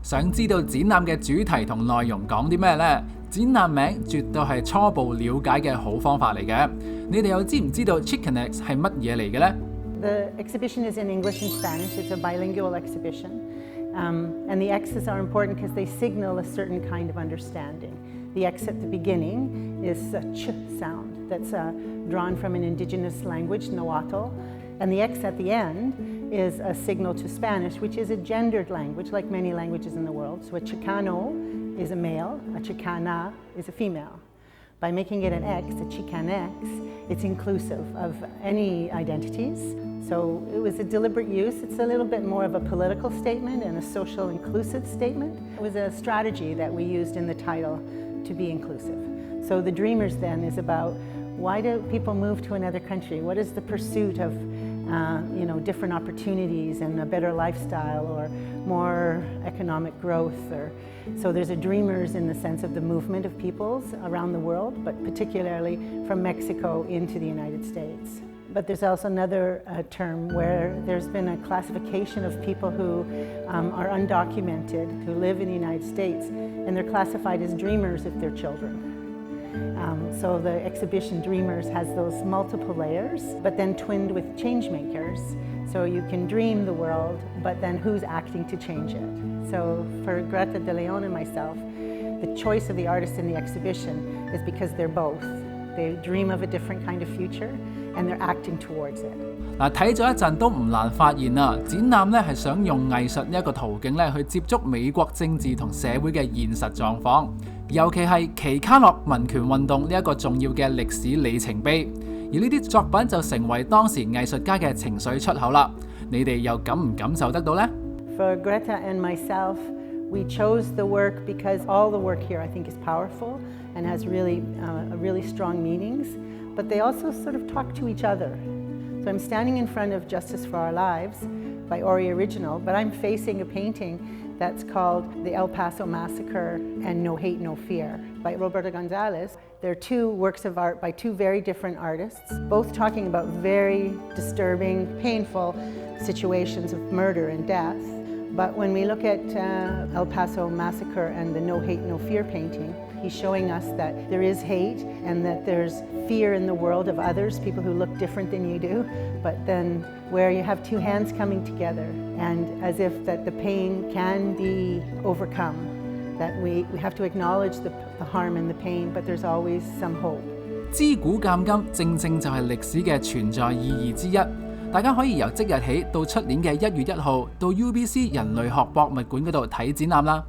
想知道展覽嘅主題同內容講啲咩呢？展覽名絕對係初步了解嘅好方法嚟嘅。你哋又知唔知道 XICANX 係乜嘢嚟嘅呢？ The exhibition is in English and Spanish. It's a bilingual exhibition. And the X's are important because they signal a certain kind of understanding. The X at the beginning is a ch sound that's drawn from an indigenous language, Nahuatl. And the X at the end is a signal to Spanish, which is a gendered language, like many languages in the world. So a Chicano is a male, a Chicana is a female. By making it an X, a XICANX, it's inclusive of any identities. So it was a deliberate use. It's a little bit more of a political statement and a social inclusive statement. It was a strategy that we used in the title to be inclusive. So the Dreamers then is about why do people move to another country? What is the pursuit of different opportunities and a better lifestyle or more economic growth? So there's a dreamers in the sense of the movement of peoples around the world, but particularly from Mexico into the United States. But there's also another term where there's been a classification of people who are undocumented, who live in the United States, and they're classified as dreamers if they're children. So the exhibition Dreamers has those multiple layers, but then twinned with Changemakers. So you can dream the world, but then who's acting to change it? So for Greta de Leon and myself, the choice of the artists in the exhibition is because they're both. They dream of a different kind of future, and they're acting towards it. 睇咗一陣都唔難發現啦，展覽咧係想用藝術呢一個途徑咧去接觸美國政治同社會嘅現實狀況，尤其係奇卡諾民權運動呢一個重要嘅歷史里程碑，而呢啲作品就成為當時藝術家嘅情緒出口啦。你哋又感唔感受得到呢？ For Greta and myself, we chose the work because all the work here I think is powerful and has really strong meanings, but they also sort of talk to each other. So I'm standing in front of Justice for Our Lives by Ori Original, but I'm facing a painting that's called The El Paso Massacre and No Hate, No Fear by Roberto Gonzalez. They're two works of art by two very different artists, both talking about very disturbing, painful situations of murder and death. But when we look at El Paso Massacre and the No Hate, No Fear painting, he's showing us that there is hate and that there's fear in the world of others, people who look different than you do, but then where you have two hands coming together and as if that the pain can be overcome, that we have to acknowledge the harm and the pain, but there's always some hope. 知古鑑今正正就係歷史嘅存在意義之一。大家可以由即日起到出年嘅1月1號到 UBC 人類學博物館嗰度睇展覽啦。